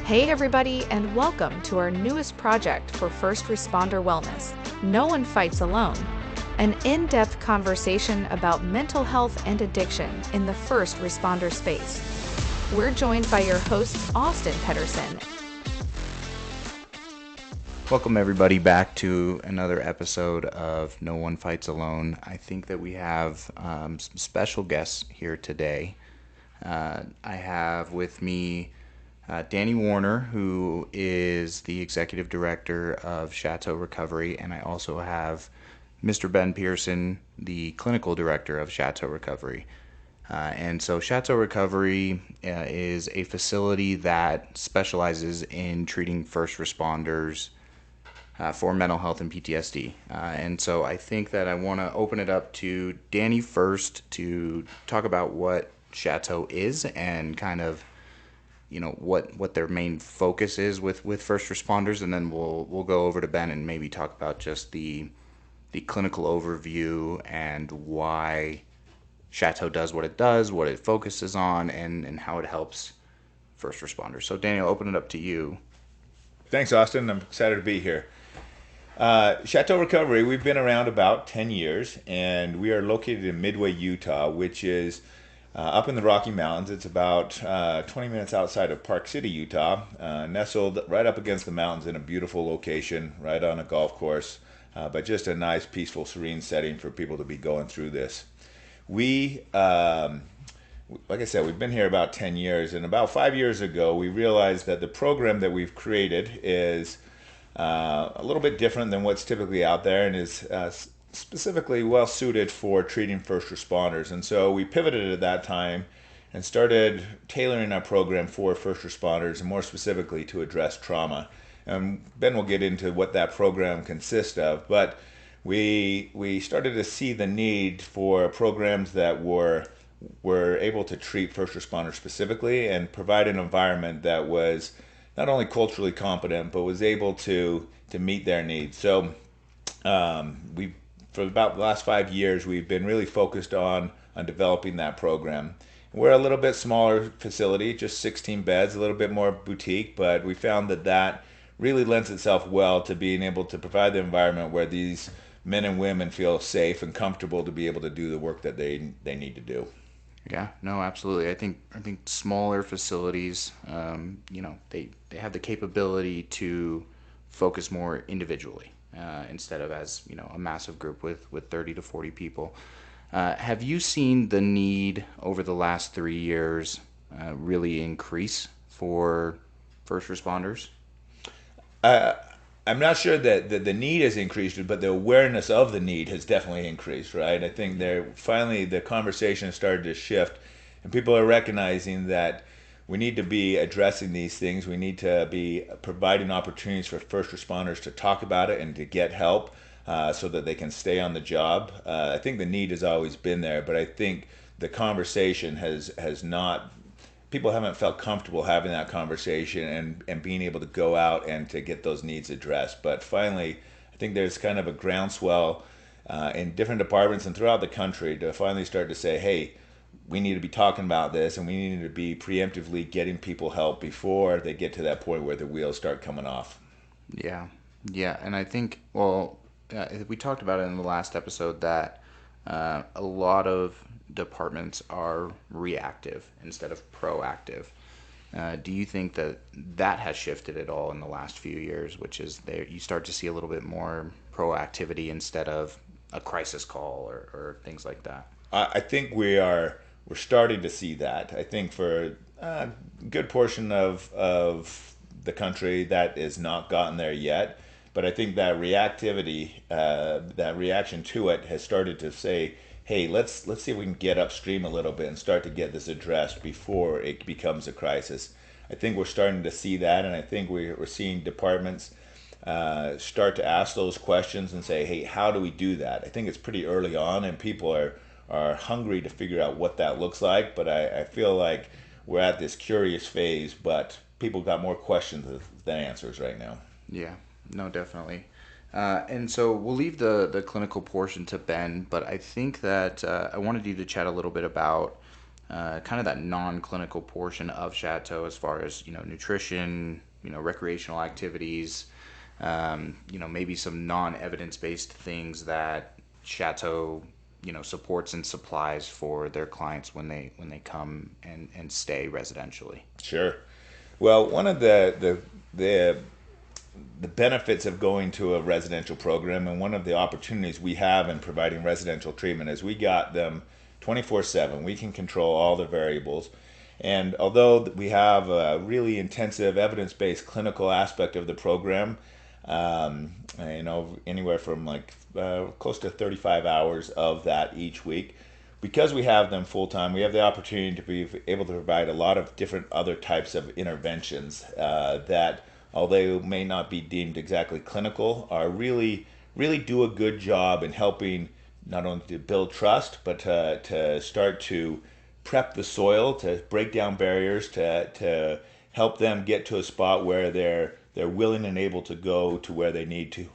Hey everybody, and welcome to our newest project for first responder wellness, No One Fights Alone, an in-depth conversation about mental health and addiction in the first responder space. We're joined by your hosts, Austin Pederson. Welcome everybody back to another episode of No One Fights Alone. I think that we have some special guests here today. I have with me Danny Warner, who is the executive director of Chateau Recovery, and I also have Mr. Ben Pearson, the clinical director of Chateau Recovery. And so Chateau Recovery is a facility that specializes in treating first responders for mental health and PTSD. And so I think that I want to open it up to Danny first to talk about what Chateau is and kind of, you know, what their main focus is with first responders, and then we'll go over to Ben and maybe talk about just the clinical overview and why Chateau does what it does, what it focuses on, and how it helps first responders. So Danny, I'll open it up to you. Thanks, Austin. I'm excited to be here. Chateau Recovery, we've been around about 10 years, and we are located in Midway, Utah, which is up in the Rocky Mountains. It's about 20 minutes outside of Park City, Utah, nestled right up against the mountains in a beautiful location, right on a golf course, but just a nice, peaceful, serene setting for people to be going through this. We, like I said, we've been here about 10 years, and about 5 years ago, we realized that the program that we've created is a little bit different than what's typically out there, and is specifically well suited for treating first responders. And so we pivoted at that time and started tailoring our program for first responders, and more specifically to address trauma. And Ben will get into what that program consists of, but we started to see the need for programs that were able to treat first responders specifically and provide an environment that was not only culturally competent, but was able to meet their needs. So for about the last 5 years, we've been really focused on developing that program. We're a little bit smaller facility, just 16 beds, a little bit more boutique, but we found that really lends itself well to being able to provide the environment where these men and women feel safe and comfortable to be able to do the work that they need to do. Yeah, no, absolutely. I think smaller facilities, they have the capability to focus more individually instead of as, a massive group with 30 to 40 people. Have you seen the need over the last 3 years really increase for first responders? I'm not sure that the need has increased, but the awareness of the need has definitely increased, right? I think finally the conversation has started to shift, and people are recognizing that we need to be addressing these things. We need to be providing opportunities for first responders to talk about it and to get help so that they can stay on the job. I think the need has always been there, but I think the conversation has not. People haven't felt comfortable having that conversation and being able to go out and to get those needs addressed. But finally, I think there's kind of a groundswell in different departments and throughout the country to finally start to say, hey, we need to be talking about this, and we need to be preemptively getting people help before they get to that point where the wheels start coming off. Yeah, and I think, we talked about it in the last episode that a lot of departments are reactive instead of proactive. Do you think that has shifted at all in the last few years, which is you start to see a little bit more proactivity instead of a crisis call or things like that? I think we're starting to see that. I think for a good portion of the country that is not gotten there yet, but I think that reactivity, that reaction to it has started to say, hey, let's see if we can get upstream a little bit and start to get this addressed before it becomes a crisis. I think we're starting to see that, and I think we're seeing departments start to ask those questions and say, hey, how do we do that? I think it's pretty early on, and people are hungry to figure out what that looks like, but I feel like we're at this curious phase, but people got more questions than answers right now. Yeah, no, definitely. And so we'll leave the clinical portion to Ben, but I think that I wanted you to chat a little bit about kind of that non-clinical portion of Chateau as far as, nutrition, recreational activities, maybe some non-evidence-based things that Chateau, supports and supplies for their clients when they come and stay residentially. Sure. Well, one of the benefits of going to a residential program, and one of the opportunities we have in providing residential treatment, is we got them 24/7. We can control all the variables. And although we have a really intensive evidence-based clinical aspect of the program, anywhere from close to 35 hours of that each week, because we have them full time, we have the opportunity to be able to provide a lot of different other types of interventions that, although may not be deemed exactly clinical, are really do a good job in helping not only to build trust, but to start to prep the soil, to break down barriers, to help them get to a spot where they're willing and able to go to where they need to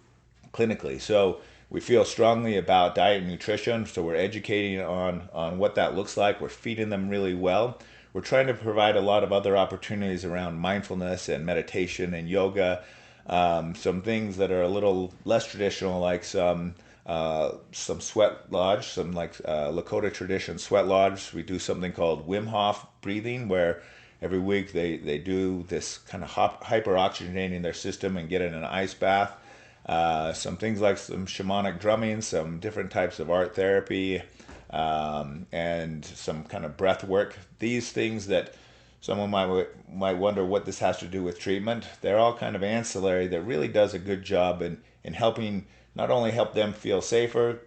clinically. So we feel strongly about diet and nutrition, so we're educating on what that looks like. We're feeding them really well. We're trying to provide a lot of other opportunities around mindfulness and meditation and yoga, some things that are a little less traditional, like some sweat lodge, some Lakota tradition sweat lodge. We do something called Wim Hof breathing, where every week they do this kind of hyper-oxygenating their system and get in an ice bath. Some things like some shamanic drumming, some different types of art therapy, and some kind of breath work. These things that someone might wonder what this has to do with treatment, they're all kind of ancillary that really does a good job in helping not only help them feel safer,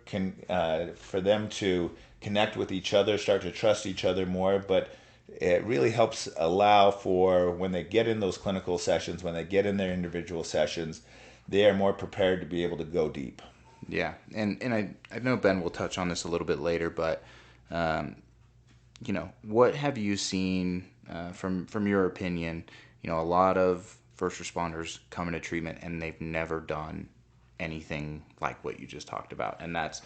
for them to connect with each other, start to trust each other more, but it really helps allow for when they get in those clinical sessions, when they get in their individual sessions, they are more prepared to be able to go deep. Yeah, and I know Ben will touch on this a little bit later, but what have you seen from your opinion? A lot of first responders come into treatment and they've never done anything like what you just talked about, and that's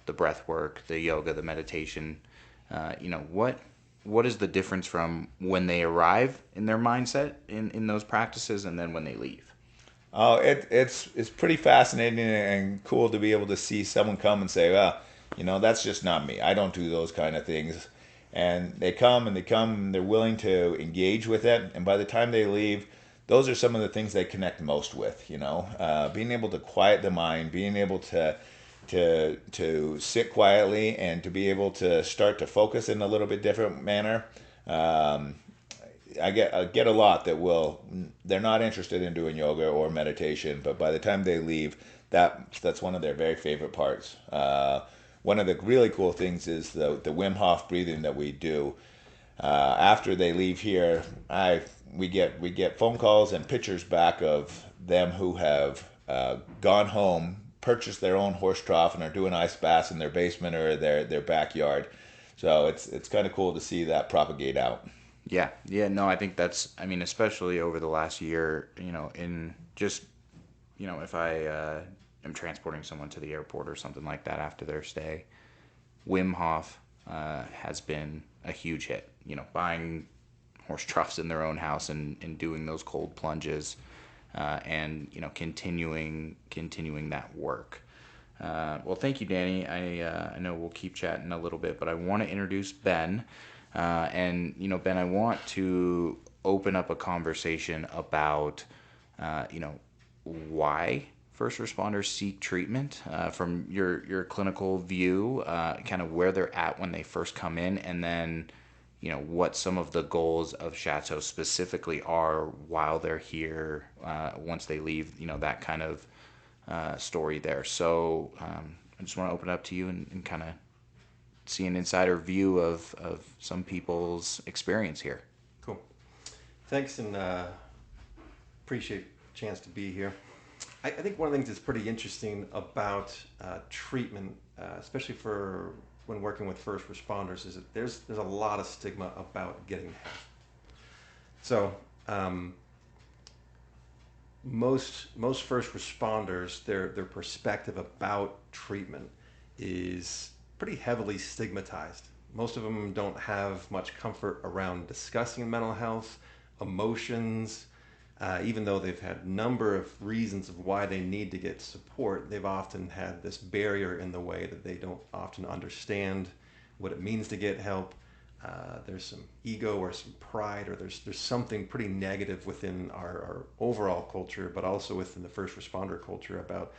the breath work, the yoga, the meditation. What is the difference from when they arrive in their mindset in those practices and then when they leave? Oh, it's pretty fascinating and cool to be able to see someone come and say, well, that's just not me. I don't do those kind of things. And they come and they're willing to engage with it. And by the time they leave, those are some of the things they connect most with, being able to quiet the mind, being able to sit quietly and to be able to start to focus in a little bit different manner. I get a lot that they're not interested in doing yoga or meditation, but by the time they leave, that's one of their very favorite parts. One of the really cool things is the Wim Hof breathing that we do. After they leave here, we get phone calls and pictures back of them who have gone home, purchased their own horse trough, and are doing ice baths in their basement or their backyard. So it's kind of cool to see that propagate out. Yeah, no, I think that's, especially over the last year, in just, if I am transporting someone to the airport or something like that after their stay, Wim Hof has been a huge hit. Buying horse troughs in their own house and doing those cold plunges, and continuing that work. Well, thank you, Danny. I know we'll keep chatting a little bit, but I want to introduce Ben. And Ben, I want to open up a conversation about why first responders seek treatment, from your clinical view, kind of where they're at when they first come in, and then what some of the goals of Chateau specifically are while they're here, once they leave, that kind of story there. So I just want to open it up to you and kind of see an insider view of some people's experience here. Cool. Thanks, and appreciate the chance to be here. I think one of the things that's pretty interesting about treatment, especially for when working with first responders, is that there's a lot of stigma about getting help. So most first responders, their perspective about treatment is pretty heavily stigmatized. Most of them don't have much comfort around discussing mental health, emotions. Even though they've had a number of reasons of why they need to get support, they've often had this barrier in the way that they don't often understand what it means to get help. There's some ego or some pride, or there's something pretty negative within our overall culture, but also within the first responder culture about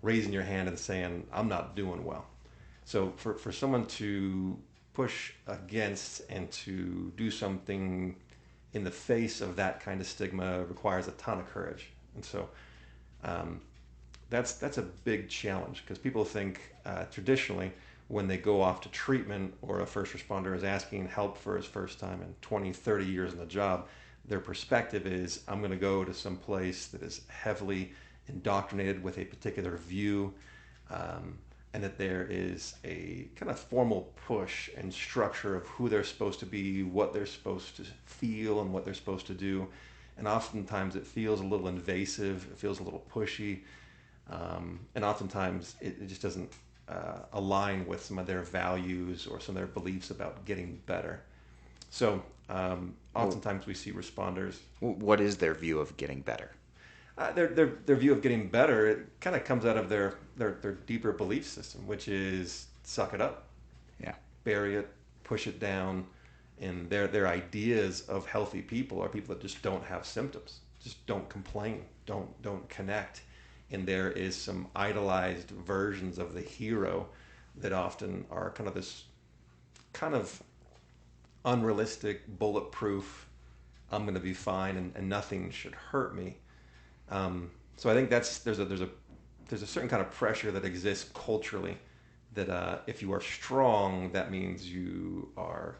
raising your hand and saying, I'm not doing well. So for someone to push against and to do something in the face of that kind of stigma requires a ton of courage. And so that's a big challenge, because people think traditionally when they go off to treatment, or a first responder is asking help for his first time in 20, 30 years in the job, their perspective is, I'm going to go to some place that is heavily indoctrinated with a particular view, and that there is a kind of formal push and structure of who they're supposed to be, what they're supposed to feel, and what they're supposed to do. And oftentimes it feels a little invasive, it feels a little pushy, and oftentimes it just doesn't align with some of their values or some of their beliefs about getting better. So oftentimes we see responders. What is their view of getting better? Their view of getting better, it kind of comes out of their deeper belief system, which is suck it up, bury it, push it down. And their ideas of healthy people are people that just don't have symptoms, just don't complain, don't connect. And there is some idolized versions of the hero that often are kind of this kind of unrealistic, bulletproof, I'm going to be fine and nothing should hurt me. So I think there's a certain kind of pressure that exists culturally that if you are strong, that means you are,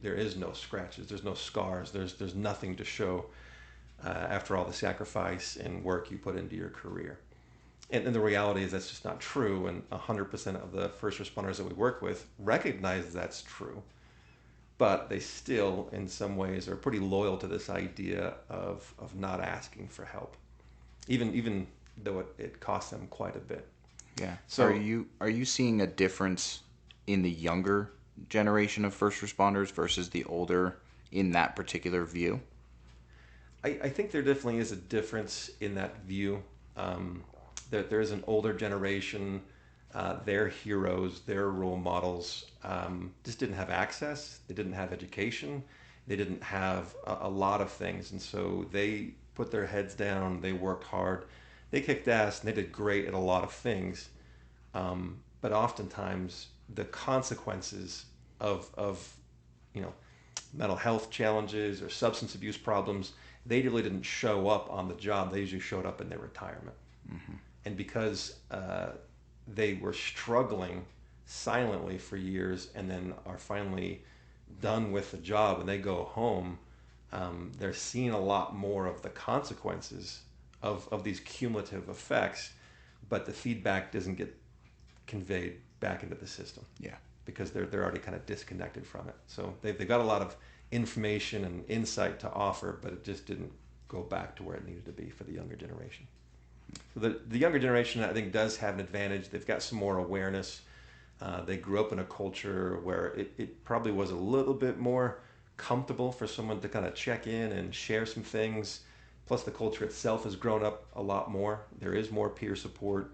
there is no scratches, there's no scars, there's nothing to show after all the sacrifice and work you put into your career. And the reality is that's just not true, and 100% of the first responders that we work with recognize that's true, but they still, in some ways, are pretty loyal to this idea of not asking for help, even though it costs them quite a bit. Yeah. So are you seeing a difference in the younger generation of first responders versus the older in that particular view? I think there definitely is a difference in that view. There is an older generation, their heroes, their role models just didn't have access. They didn't have education. They didn't have a lot of things. And so they put their heads down. They worked hard. They kicked ass, and they did great at a lot of things. But oftentimes the consequences of mental health challenges or substance abuse problems, they really didn't show up on the job. They usually showed up in their retirement. Mm-hmm. And because they were struggling silently for years and then are finally done with the job and they go home, they're seeing a lot more of the consequences of these cumulative effects, but the feedback doesn't get conveyed back into the system. Yeah. Because they're already kind of disconnected from it. So they've got a lot of information and insight to offer, but it just didn't go back to where it needed to be for the younger generation. So the younger generation, I think, does have an advantage. They've got some more awareness. They grew up in a culture where it probably was a little bit more comfortable for someone to kind of check in and share some things. Plus, the culture itself has grown up a lot more. There is more peer support.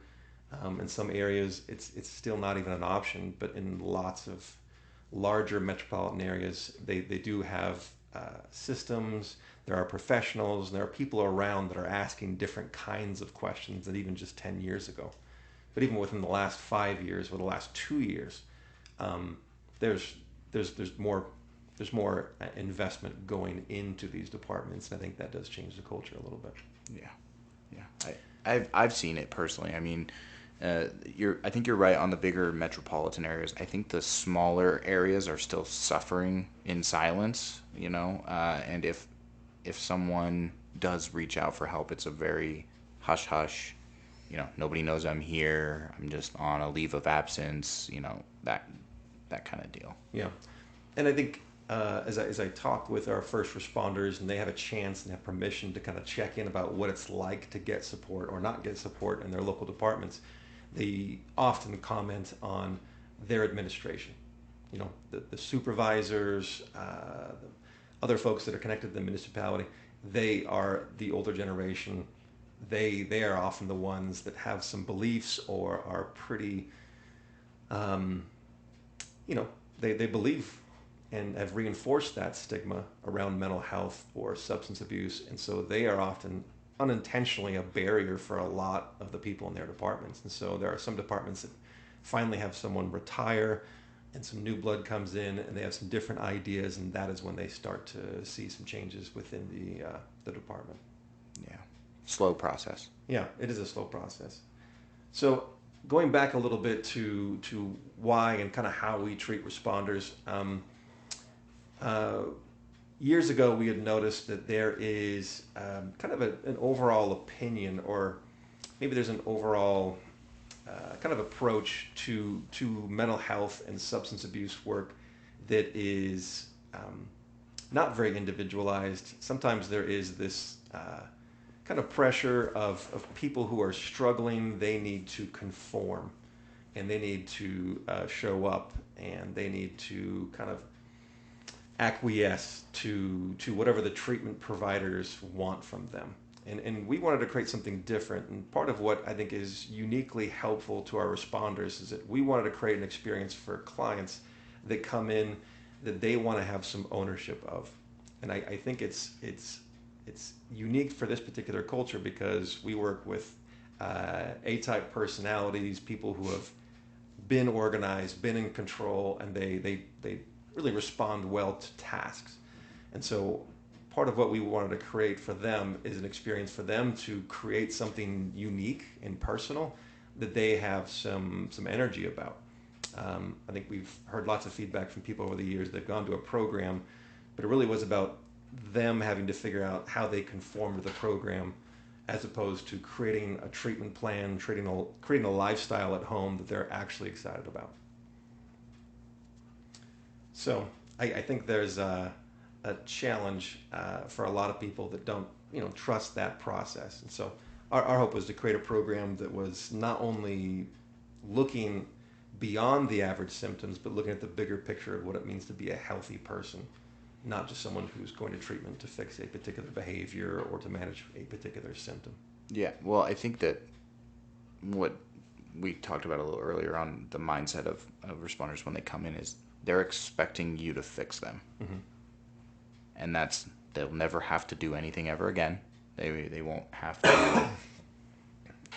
In some areas, it's still not even an option, but in lots of larger metropolitan areas, they do have systems. There are professionals, and there are people around that are asking different kinds of questions than even just 10 years ago. But even within the last 5 years or the last 2 years, there's more investment going into these departments, and I think that does change the culture a little bit. Yeah. I've seen it personally. I mean, I think you're right on the bigger metropolitan areas. I think the smaller areas are still suffering in silence, and if someone does reach out for help, it's a very hush-hush, nobody knows I'm here, I'm just on a leave of absence, that kind of deal. Yeah. And I think as I talk with our first responders and they have a chance and have permission to kind of check in about what it's like to get support or not get support in their local departments, they often comment on their administration. the supervisors, the other folks that are connected to the municipality, they are the older generation. They are often the ones that have some beliefs or are pretty, they believe and have reinforced that stigma around mental health or substance abuse. And so they are often unintentionally a barrier for a lot of the people in their departments. And so there are some departments that finally have someone retire and some new blood comes in and they have some different ideas, and that is when they start to see some changes within the department. Yeah. Slow process. Yeah, it is a slow process. So going back a little bit to why and kind of how we treat responders, years ago we had noticed that there is kind of an overall opinion, or maybe there's an overall kind of approach to mental health and substance abuse work that is not very individualized. Sometimes there is this kind of pressure of people who are struggling. They need to conform, and they need to show up, and they need to kind of acquiesce to whatever the treatment providers want from them. And we wanted to create something different. And part of what I think is uniquely helpful to our responders is that we wanted to create an experience for clients that come in that they want to have some ownership of. And I think it's unique for this particular culture because we work with A-type personalities, people who have been organized, been in control, and they really respond well to tasks. And so part of what we wanted to create for them is an experience for them to create something unique and personal that they have some energy about. I think we've heard lots of feedback from people over the years. They've gone to a program, but it really was about them having to figure out how they conform to the program, as opposed to creating a treatment plan, creating a lifestyle at home that they're actually excited about. So I think there's a challenge for a lot of people that don't trust that process. And so our hope was to create a program that was not only looking beyond the average symptoms, but looking at the bigger picture of what it means to be a healthy person, not just someone who's going to treatment to fix a particular behavior or to manage a particular symptom. Yeah, well, I think that what we talked about a little earlier on the mindset of responders when they come in is they're expecting you to fix them. Mm-hmm. And they'll never have to do anything ever again. They won't have to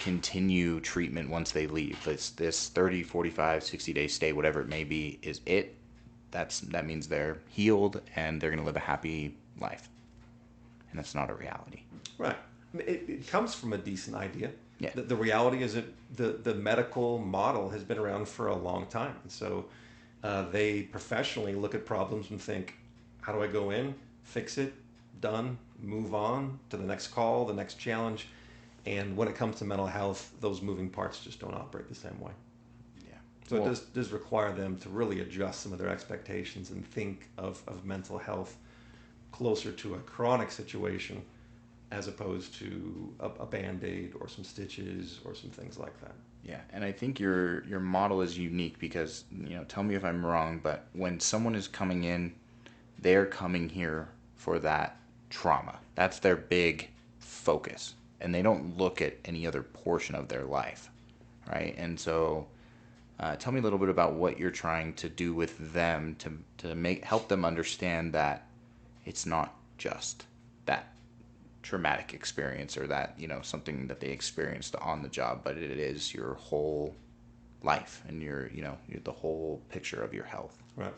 continue treatment once they leave. This 30, 45, 60-day stay, whatever it may be, is it. That means they're healed and they're going to live a happy life. And that's not a reality. Right. It comes from a decent idea. Yeah. The reality is that the medical model has been around for a long time. And so they professionally look at problems and think, how do I go in, fix it, done, move on to the next call, the next challenge. And when it comes to mental health, those moving parts just don't operate the same way. Yeah. So it does require them to really adjust some of their expectations and think of mental health closer to a chronic situation as opposed to a Band-Aid or some stitches or some things like that. Yeah, and I think your model is unique because, tell me if I'm wrong, but when someone is coming in, they're coming here for that trauma. That's their big focus. And they don't look at any other portion of their life, right? And so tell me a little bit about what you're trying to do with them to help them understand that it's not just that traumatic experience or that, something that they experienced on the job, but it is your whole life and you're the whole picture of your health. Right.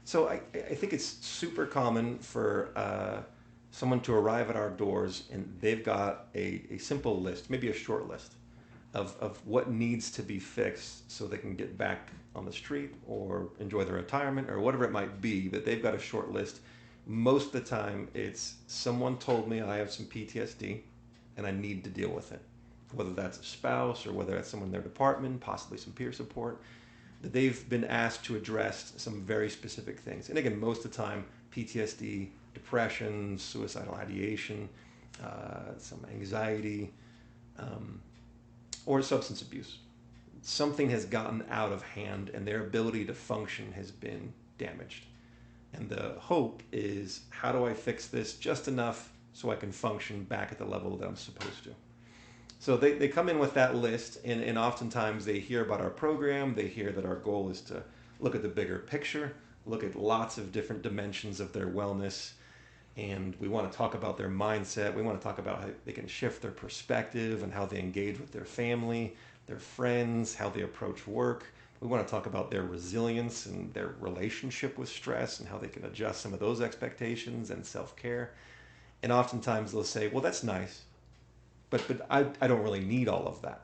So I think it's super common for someone to arrive at our doors and they've got a simple list, maybe a short list of what needs to be fixed so they can get back on the street or enjoy their retirement or whatever it might be, but they've got a short list. Most of the time it's someone told me I have some PTSD and I need to deal with it, whether that's a spouse or whether that's someone in their department, possibly some peer support, that they've been asked to address some very specific things. And again, most of the time, PTSD, depression, suicidal ideation, some anxiety, or substance abuse. something has gotten out of hand and their ability to function has been damaged. And the hope is, how do I fix this just enough so I can function back at the level that I'm supposed to? So they come in with that list, and oftentimes they hear about our program. They hear that our goal is to look at the bigger picture, look at lots of different dimensions of their wellness, and we want to talk about their mindset. We want to talk about how they can shift their perspective and how they engage with their family, their friends, how they approach work. We want to talk about their resilience and their relationship with stress and how they can adjust some of those expectations and self-care. And oftentimes they'll say, well, that's nice, but I don't really need all of that.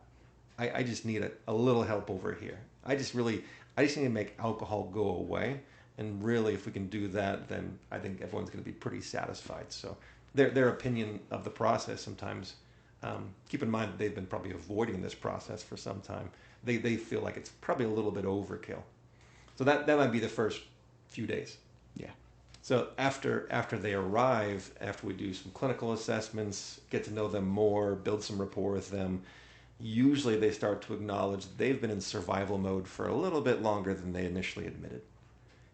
I just need a little help over here. I just need to make alcohol go away. And really, if we can do that, then I think everyone's going to be pretty satisfied. So their opinion of the process sometimes, keep in mind that they've been probably avoiding this process for some time. They feel like it's probably a little bit overkill. So that might be the first few days. Yeah. So after they arrive, after we do some clinical assessments, get to know them more, build some rapport with them, usually they start to acknowledge that they've been in survival mode for a little bit longer than they initially admitted.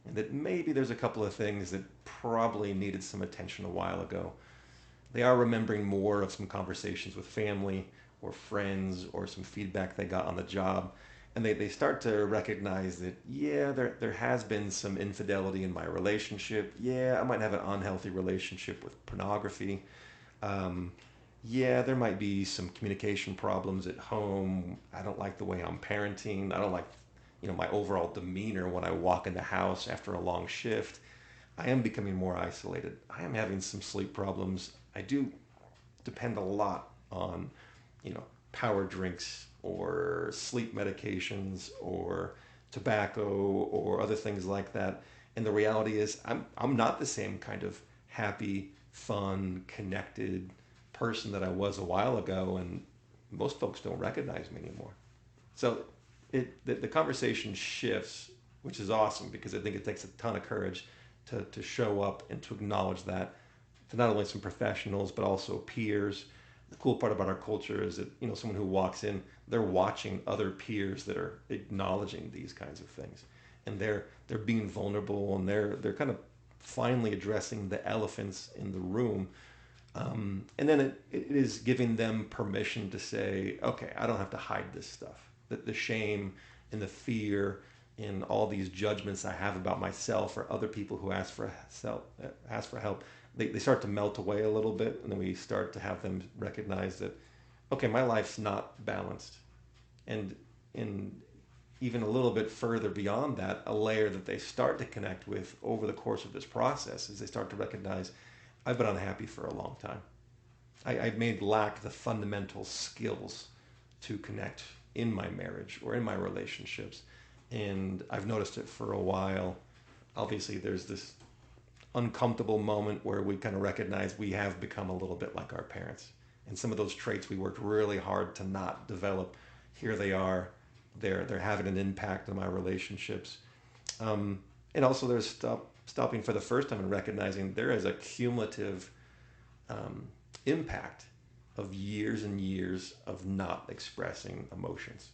And that maybe there's a couple of things that probably needed some attention a while ago. They are remembering more of some conversations with family or friends or some feedback they got on the job. And they start to recognize that, yeah, there has been some infidelity in my relationship. Yeah, I might have an unhealthy relationship with pornography. Yeah, there might be some communication problems at home. I don't like the way I'm parenting. I don't like, my overall demeanor when I walk in the house after a long shift. I am becoming more isolated. I am having some sleep problems. I do depend a lot on, power drinks or sleep medications or tobacco or other things like that. And the reality is I'm not the same kind of happy, fun, connected person that I was a while ago, and most folks don't recognize me anymore. So the conversation shifts, which is awesome, because I think it takes a ton of courage to show up and to acknowledge that to not only some professionals but also peers. The cool part about our culture is that someone who walks in, they're watching other peers that are acknowledging these kinds of things, and they're being vulnerable, and they're kind of finally addressing the elephants in the room. And then it is giving them permission to say, okay, I don't have to hide this stuff. The shame and the fear and all these judgments I have about myself or other people who ask for help, they start to melt away a little bit, and then we start to have them recognize that, okay, my life's not balanced. And even a little bit further beyond that, a layer that they start to connect with over the course of this process is they start to recognize, I've been unhappy for a long time. I've made lack the fundamental skills to connect in my marriage or in my relationships. And I've noticed it for a while. Obviously, there's this uncomfortable moment where we kind of recognize we have become a little bit like our parents. And some of those traits we worked really hard to not develop, here they are. They're having an impact on my relationships. And also there's stopping for the first time and recognizing there is a cumulative impact of years and years of not expressing emotions.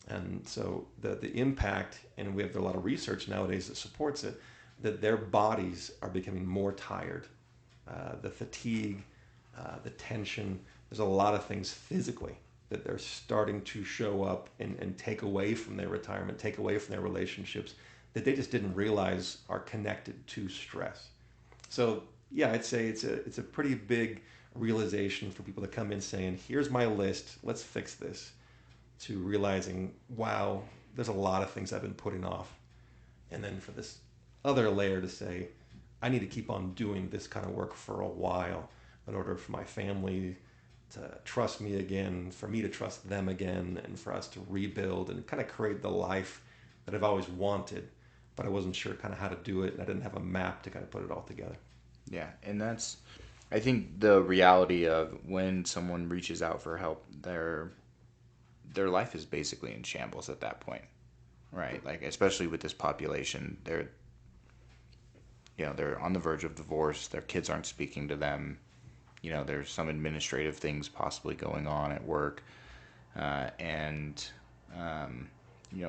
And so the impact, and we have a lot of research nowadays that supports it, that their bodies are becoming more tired. The fatigue, the tension, there's a lot of things physically that they're starting to show up and take away from their retirement, take away from their relationships, that they just didn't realize are connected to stress. So yeah, I'd say it's a pretty big realization for people to come in saying, here's my list, let's fix this, to realizing, wow, there's a lot of things I've been putting off. And then for this other layer to say, I need to keep on doing this kind of work for a while in order for my family to trust me again, for me to trust them again, and for us to rebuild and kind of create the life that I've always wanted, but I wasn't sure kind of how to do it, and I didn't have a map to kind of put it all together. Yeah, and that's, I think, the reality of when someone reaches out for help, their life is basically in shambles at that point, right? Like, especially with this population, they're on the verge of divorce. Their kids aren't speaking to them. There's some administrative things possibly going on at work, and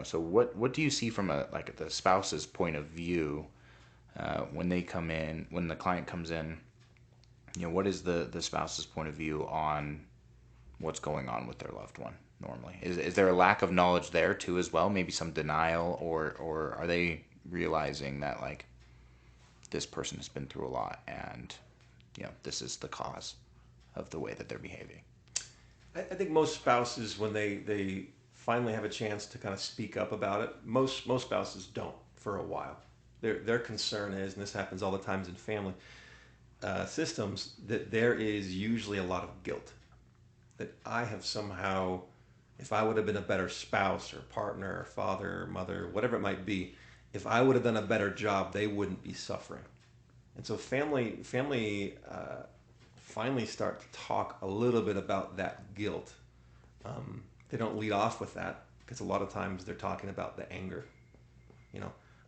So what do you see from the spouse's point of view when they come in, when the client comes in? What is the spouse's point of view on what's going on with their loved one normally? Is there a lack of knowledge there too as well? Maybe some denial, or are they realizing that this person has been through a lot and this is the cause of the way that they're behaving? I think most spouses, when they finally have a chance to kind of speak up about it, most spouses don't for a while. Their concern is, and this happens all the times in family systems, that there is usually a lot of guilt. That I have somehow, if I would have been a better spouse or partner or father or mother, whatever it might be, if I would have done a better job, they wouldn't be suffering. And so family finally start to talk a little bit about that guilt. They don't lead off with that because a lot of times they're talking about the anger.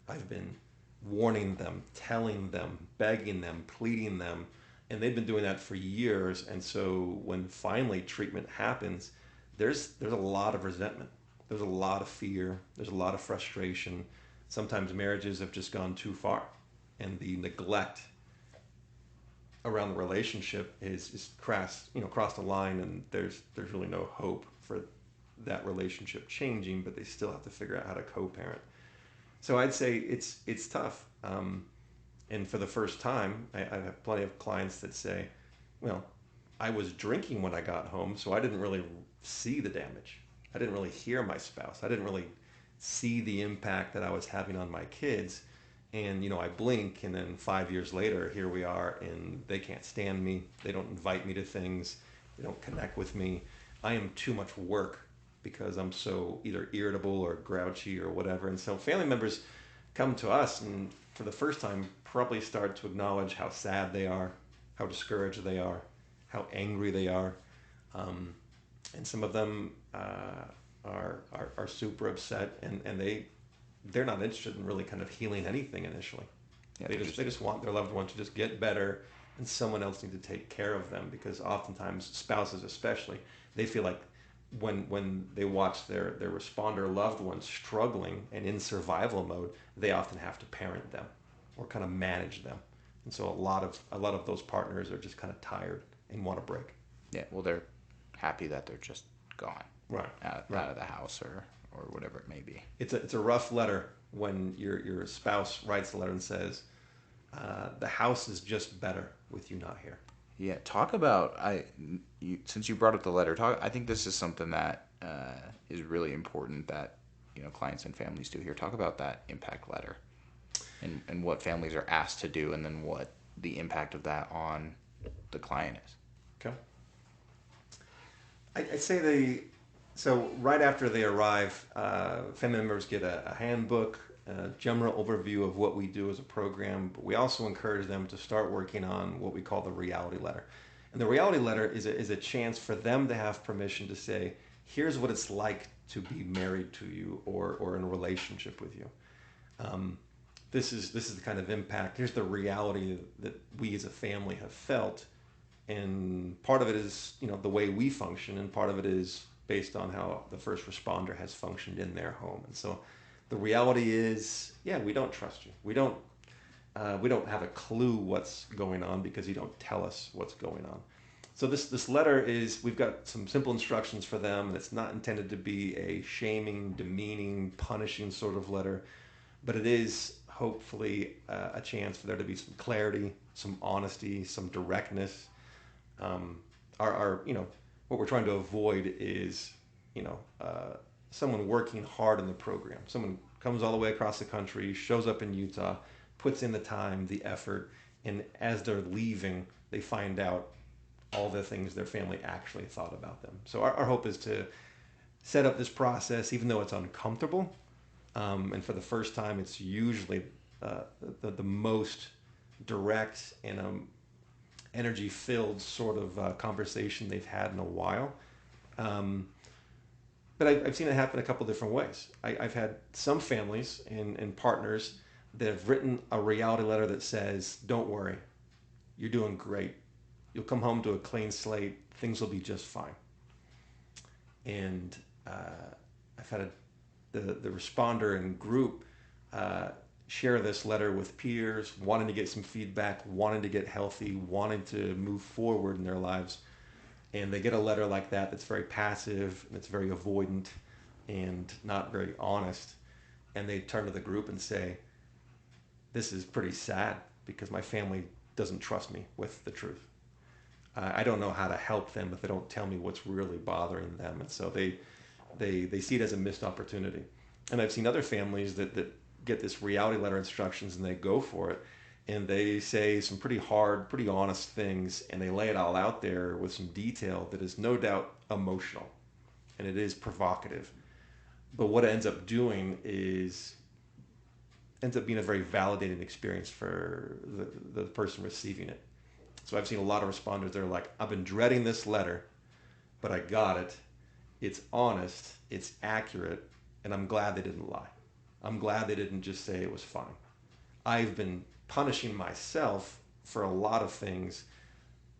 I've been warning them, telling them, begging them, pleading them, and they've been doing that for years. And so when finally treatment happens, there's a lot of resentment. There's a lot of fear. There's a lot of frustration. Sometimes marriages have just gone too far, and the neglect around the relationship is crossed the line, and there's really no hope for that relationship changing, but they still have to figure out how to co-parent. So I'd say it's tough. And for the first time, I have plenty of clients that say, well, I was drinking when I got home, so I didn't really see the damage. I didn't really hear my spouse. I didn't really see the impact that I was having on my kids. And, I blink, and then 5 years later, here we are, and they can't stand me. They don't invite me to things. They don't connect with me. I am too much work because I'm so either irritable or grouchy or whatever. And so family members come to us and for the first time probably start to acknowledge how sad they are, how discouraged they are, how angry they are. And some of them are super upset, and they're not interested in really kind of healing anything initially. Yeah, they just want their loved one to just get better, and someone else needs to take care of them, because oftentimes spouses especially, they feel like when they watch their responder loved ones struggling and in survival mode, they often have to parent them or kind of manage them. And so a lot of those partners are just kind of tired and want a break. Yeah, well, they're happy that they're just gone, right, out of the house or whatever it may be. It's a rough letter when your spouse writes a letter and says, the house is just better with you not here. Yeah, talk about since you brought up the letter. I think this is something that is really important that clients and families do here. Talk about that impact letter and what families are asked to do, and then what the impact of that on the client is. Okay. I'd say so right after they arrive, family members get a handbook, a general overview of what we do as a program, but we also encourage them to start working on what we call the reality letter. And the reality letter is a chance for them to have permission to say, here's what it's like to be married to you or in a relationship with you. This is the kind of impact. Here's the reality that we as a family have felt. And part of it is, the way we function, and part of it is based on how the first responder has functioned in their home. And so the reality is, we don't trust you. We don't have a clue what's going on because you don't tell us what's going on. So this letter we've got some simple instructions for them, and it's not intended to be a shaming, demeaning, punishing sort of letter, but it is hopefully a chance for there to be some clarity, some honesty, some directness. What we're trying to avoid is, someone working hard in the program. Someone comes all the way across the country, shows up in Utah, puts in the time, the effort, and as they're leaving, they find out all the things their family actually thought about them. So our hope is to set up this process, even though it's uncomfortable, and for the first time, it's usually the most direct and energy-filled sort of conversation they've had in a while. But I've seen it happen a couple different ways. I've had some families and partners that have written a reality letter that says, don't worry, you're doing great. You'll come home to a clean slate. Things will be just fine. And I've had the responder and group share this letter with peers, wanting to get some feedback, wanting to get healthy, wanting to move forward in their lives. And they get a letter like that that's very passive, and it's very avoidant, and not very honest. And they turn to the group and say, this is pretty sad because my family doesn't trust me with the truth. I don't know how to help them if they don't tell me what's really bothering them. And so they see it as a missed opportunity. And I've seen other families that get this reality letter instructions and they go for it. And they say some pretty hard, pretty honest things, and they lay it all out there with some detail that is no doubt emotional, and it is provocative. But what it ends up doing ends up being a very validating experience for the person receiving it. So I've seen a lot of responders that are like, I've been dreading this letter, but I got it. It's honest, it's accurate, and I'm glad they didn't lie. I'm glad they didn't just say it was fine. I've been punishing myself for a lot of things,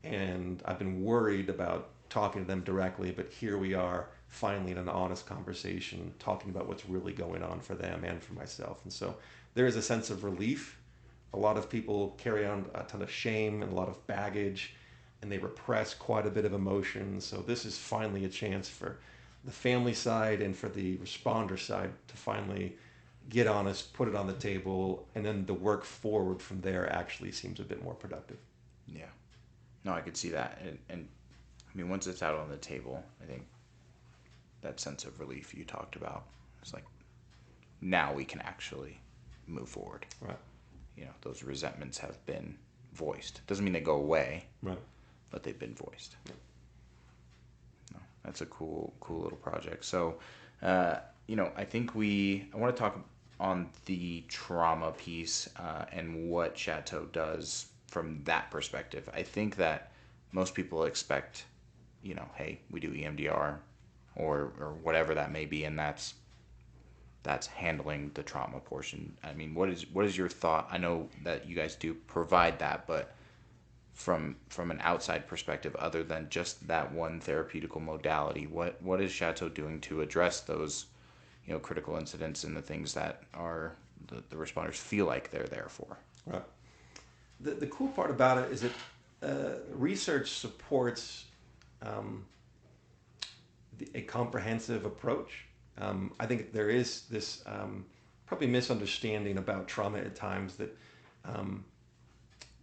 and I've been worried about talking to them directly, but here we are finally in an honest conversation talking about what's really going on for them and for myself. And so there is a sense of relief. A lot of people carry on a ton of shame and a lot of baggage, and they repress quite a bit of emotion. So this is finally a chance for the family side and for the responder side to finally get honest, put it on the table, and then the work forward from there actually seems a bit more productive. Yeah. No, I could see that. And I mean, once it's out on the table, I think that sense of relief you talked about, it's like, now we can actually move forward. Right. You know, those resentments have been voiced. Doesn't mean they go away, Right. but they've been voiced. Yeah. No, that's a cool little project. So, you know, I want to talk on the trauma piece and what Chateau does from that perspective. I think that most people expect, you know, hey, we do EMDR or whatever that may be, and that's handling the trauma portion. I mean, what is your thought? I know that you guys do provide that, but from an outside perspective, other than just that one therapeutical modality, what is Chateau doing to address those, you know, critical incidents and the things that are the responders feel like they're there for? Right. The cool part about it is that research supports a comprehensive approach. I think there is this probably misunderstanding about trauma at times that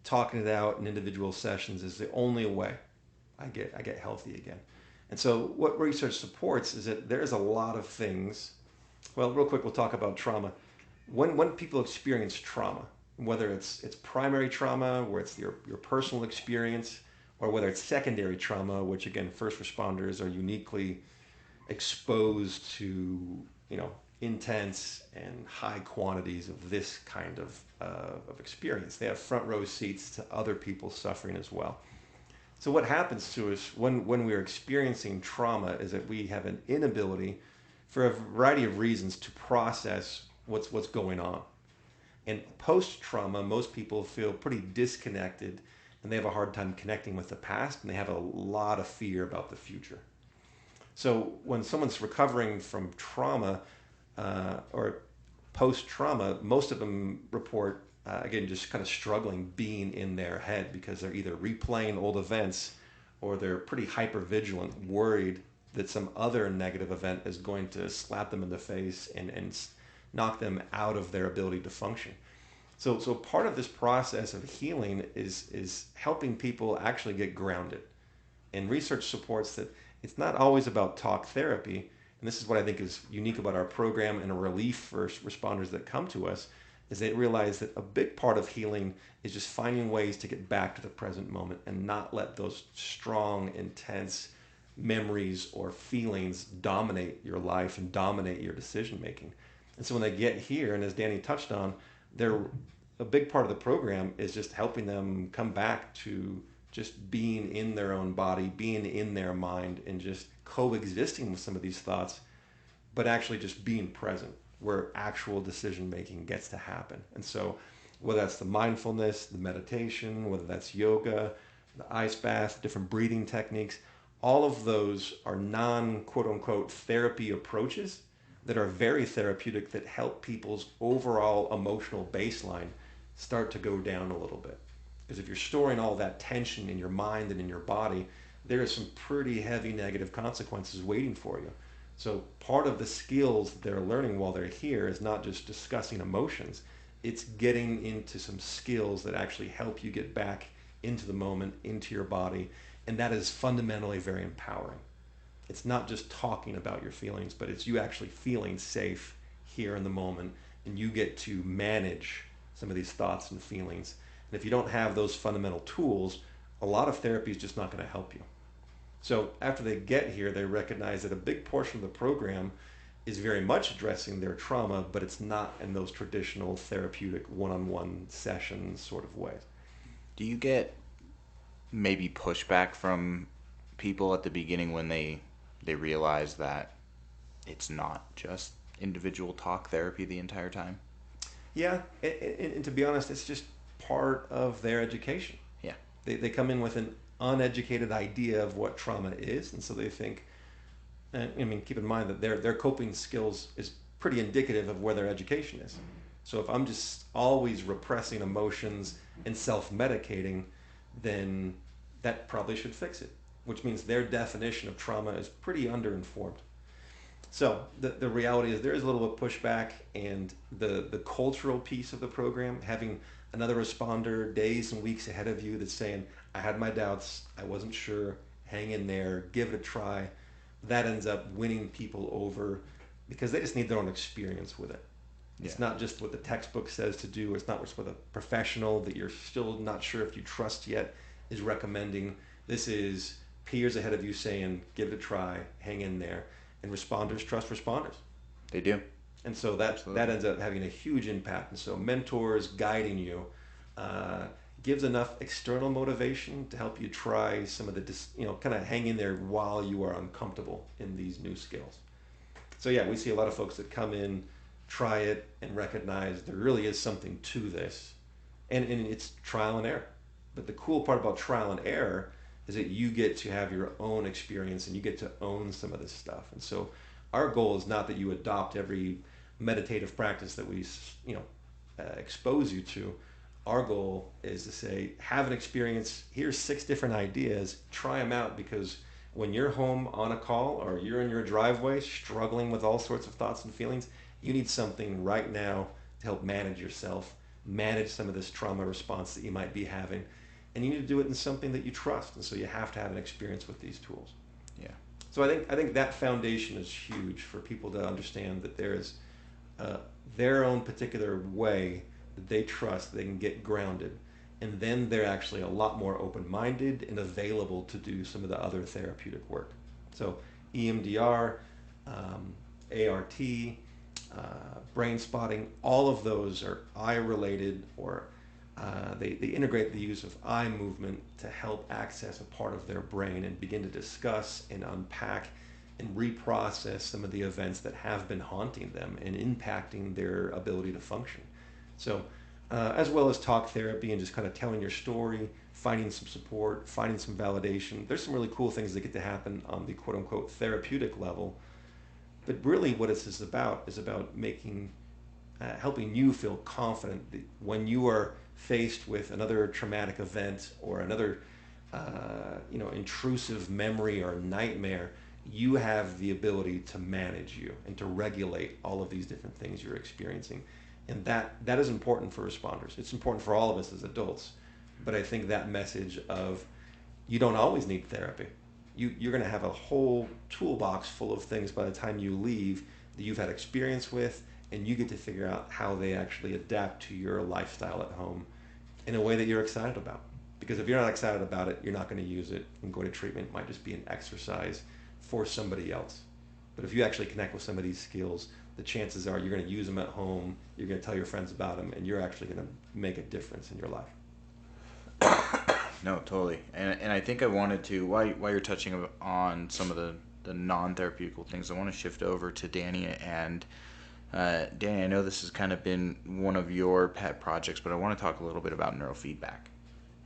talking it out in individual sessions is the only way I get healthy again. And so what research supports is that there's a lot of things. Well, real quick, we'll talk about trauma. When people experience trauma, whether it's primary trauma, where it's your personal experience, or whether it's secondary trauma, which again, first responders are uniquely exposed to, you know, intense and high quantities of this kind of experience. They have front row seats to other people suffering as well. So what happens to us when we're experiencing trauma is that we have an inability, for a variety of reasons, to process what's going on. And post-trauma, most people feel pretty disconnected, and they have a hard time connecting with the past, and they have a lot of fear about the future. So when someone's recovering from trauma or post-trauma, most of them report, again, just kind of struggling being in their head because they're either replaying old events or they're pretty hyper-vigilant, worried that some other negative event is going to slap them in the face and knock them out of their ability to function. So part of this process of healing is helping people actually get grounded. And research supports that it's not always about talk therapy. And this is what I think is unique about our program and a relief for responders that come to us, is they realize that a big part of healing is just finding ways to get back to the present moment and not let those strong, intense memories or feelings dominate your life and dominate your decision making. And so when they get here, and as Danny touched on, a big part of the program is just helping them come back to just being in their own body, being in their mind, and just coexisting with some of these thoughts, but actually just being present where actual decision making gets to happen. And so whether that's the mindfulness, the meditation, whether that's yoga, the ice bath, different breathing techniques, all of those are non quote unquote therapy approaches, that are very therapeutic that help people's overall emotional baseline start to go down a little bit. Because if you're storing all that tension in your mind and in your body, there are some pretty heavy negative consequences waiting for you. So part of the skills they're learning while they're here is not just discussing emotions, it's getting into some skills that actually help you get back into the moment, into your body, and that is fundamentally very empowering. It's not just talking about your feelings, but it's you actually feeling safe here in the moment, and you get to manage some of these thoughts and feelings. And if you don't have those fundamental tools, a lot of therapy is just not going to help you. So after they get here, they recognize that a big portion of the program is very much addressing their trauma, but it's not in those traditional therapeutic one-on-one sessions sort of ways. Do you get maybe pushback from people at the beginning when they realize that it's not just individual talk therapy the entire time? Yeah, and to be honest, it's just part of their education. Yeah. They come in with an uneducated idea of what trauma is, and so they think, I mean, keep in mind that their coping skills is pretty indicative of where their education is. So if I'm just always repressing emotions and self-medicating, then that probably should fix it, which means their definition of trauma is pretty underinformed. So the reality is there is a little bit of pushback, and the cultural piece of the program, having another responder days and weeks ahead of you that's saying, I had my doubts, I wasn't sure, hang in there, give it a try, that ends up winning people over because they just need their own experience with it. It's not just what the textbook says to do. It's not just what a professional that you're still not sure if you trust yet is recommending. This is peers ahead of you saying, give it a try, hang in there. And responders trust responders. They do. And so that ends up having a huge impact. And so mentors guiding you gives enough external motivation to help you try some of the, kind of hang in there while you are uncomfortable in these new skills. So yeah, we see a lot of folks that come in, try it, and recognize there really is something to this. And it's trial and error. But the cool part about trial and error is that you get to have your own experience and you get to own some of this stuff. And so our goal is not that you adopt every meditative practice that we expose you to. Our goal is to say, have an experience, here's 6 different ideas, try them out, because when you're home on a call or you're in your driveway struggling with all sorts of thoughts and feelings, you need something right now to help manage yourself, manage some of this trauma response that you might be having. And you need to do it in something that you trust. And so you have to have an experience with these tools. Yeah. So I think that foundation is huge for people to understand that there is their own particular way that they trust, they can get grounded. And then they're actually a lot more open-minded and available to do some of the other therapeutic work. So EMDR, ART, brain spotting, all of those are eye-related, or they integrate the use of eye movement to help access a part of their brain and begin to discuss and unpack and reprocess some of the events that have been haunting them and impacting their ability to function. So as well as talk therapy and just kind of telling your story, finding some support, finding some validation. There's some really cool things that get to happen on the quote-unquote therapeutic level. But really what this is about making, helping you feel confident that when you are faced with another traumatic event or another intrusive memory or nightmare, you have the ability to manage you and to regulate all of these different things you're experiencing. And that is important for responders. It's important for all of us as adults. But I think that message of you don't always need therapy. You're going to have a whole toolbox full of things by the time you leave that you've had experience with, and you get to figure out how they actually adapt to your lifestyle at home in a way that you're excited about. Because if you're not excited about it, you're not going to use it, and going to treatment might just be an exercise for somebody else. But if you actually connect with some of these skills, the chances are you're going to use them at home, you're going to tell your friends about them, and you're actually going to make a difference in your life. No, totally. And I think I wanted to, while you're touching on some of the non-therapeutical things, I want to shift over to Danny. And Danny, I know this has kind of been one of your pet projects, but I want to talk a little bit about neurofeedback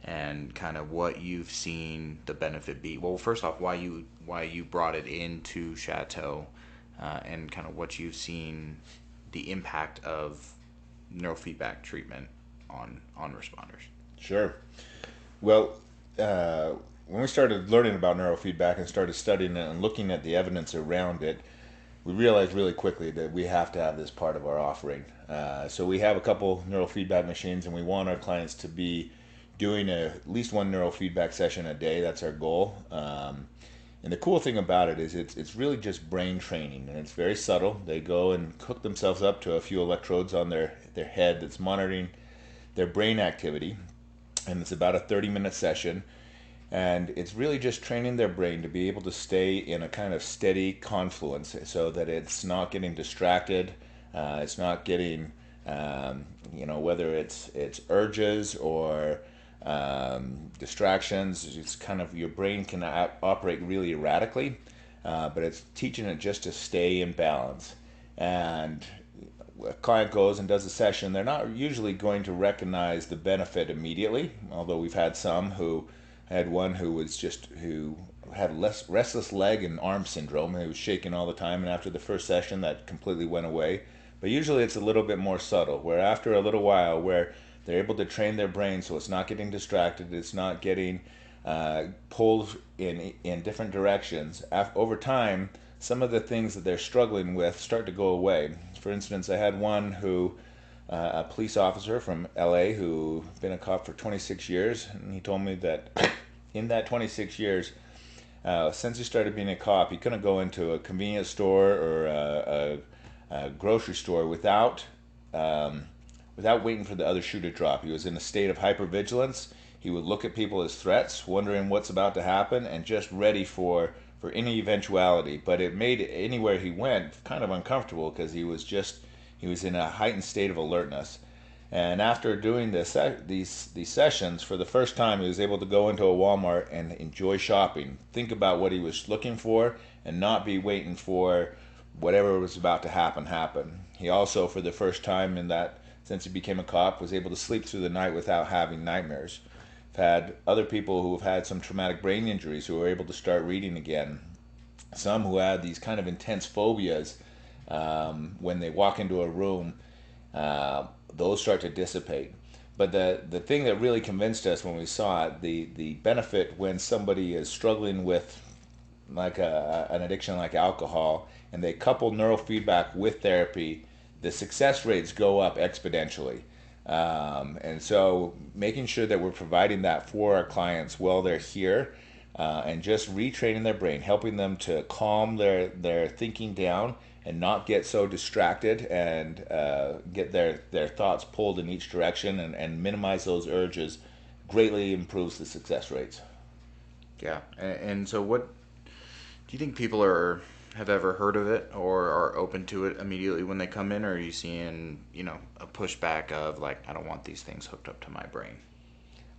and kind of what you've seen the benefit be. Well, first off, why you brought it into Chateau, and kind of what you've seen, the impact of neurofeedback treatment on responders. Sure. Well, when we started learning about neurofeedback and started studying it and looking at the evidence around it, we realized really quickly that we have to have this part of our offering. So we have a couple neurofeedback machines, and we want our clients to be doing at least one neurofeedback session a day. That's our goal. And the cool thing about it is it's really just brain training, and it's very subtle. They go and hook themselves up to a few electrodes on their head that's monitoring their brain activity, and it's about a 30-minute session. And it's really just training their brain to be able to stay in a kind of steady confluence so that it's not getting distracted. It's not getting, whether it's urges or distractions. It's kind of, your brain can operate really erratically, but it's teaching it just to stay in balance. And a client goes and does a session, they're not usually going to recognize the benefit immediately, although we've had some who... I had one who had restless leg and arm syndrome, and he was shaking all the time, and after the first session that completely went away. But usually it's a little bit more subtle, where after a little while, where they're able to train their brain so it's not getting distracted, it's not getting pulled in different directions. Over time, some of the things that they're struggling with start to go away. For instance, I had one who... a police officer from LA who been a cop for 26 years, and he told me that in that 26 years, since he started being a cop, he couldn't go into a convenience store or a grocery store without waiting for the other shoe to drop. He was in a state of hypervigilance. He would look at people as threats, wondering what's about to happen, and just ready for any eventuality. But it made anywhere he went kind of uncomfortable, because he was in a heightened state of alertness. And after doing these sessions, for the first time, he was able to go into a Walmart and enjoy shopping, think about what he was looking for, and not be waiting for whatever was about to happen. He also, for the first time since he became a cop, was able to sleep through the night without having nightmares. I've had other people who have had some traumatic brain injuries who were able to start reading again. Some who had these kind of intense phobias, when they walk into a room, those start to dissipate. But the thing that really convinced us when we saw it, the benefit when somebody is struggling with like an addiction like alcohol, and they couple neurofeedback with therapy, the success rates go up exponentially. And so making sure that we're providing that for our clients while they're here, and just retraining their brain, helping them to calm their thinking down and not get so distracted, and get their thoughts pulled in each direction, and minimize those urges, greatly improves the success rates. Yeah. And so what do you think people have ever heard of it or are open to it immediately when they come in, or are you seeing, a pushback of like, I don't want these things hooked up to my brain?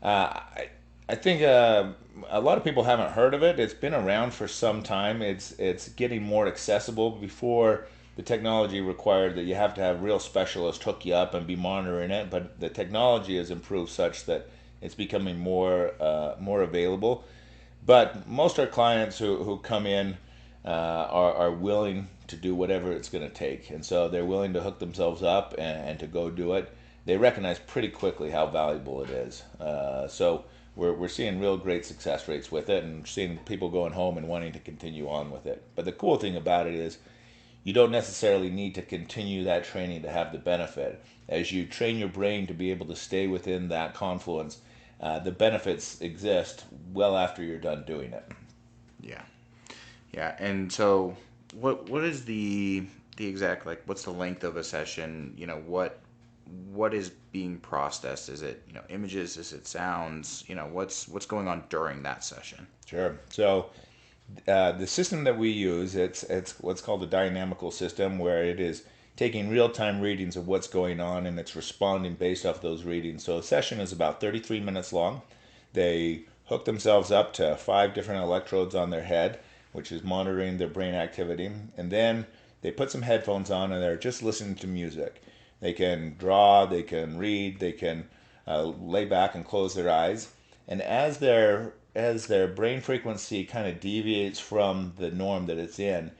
I think a lot of people haven't heard of it. It's been around for some time. It's getting more accessible. Before, the technology required that you have to have real specialists hook you up and be monitoring it, but the technology has improved such that it's becoming more available. But most of our clients who come in are willing to do whatever it's going to take, and so they're willing to hook themselves up and to go do it. They recognize pretty quickly how valuable it is. So we're seeing real great success rates with it, and seeing people going home and wanting to continue on with it. But the cool thing about it is you don't necessarily need to continue that training to have the benefit. As you train your brain to be able to stay within that confluence, the benefits exist well after you're done doing it. Yeah. And so what is the exact, like, what's the length of a session? What is being processed? Is it, images? Is it sounds? What's going on during that session? Sure. So the system that we use, it's what's called a dynamical system, where it is taking real-time readings of what's going on, and it's responding based off those readings. So a session is about 33 minutes long. They hook themselves up to 5 different electrodes on their head, which is monitoring their brain activity. And then they put some headphones on, and they're just listening to music. They can draw, they can read, they can lay back and close their eyes. And as their brain frequency kind of deviates from the norm that it's in,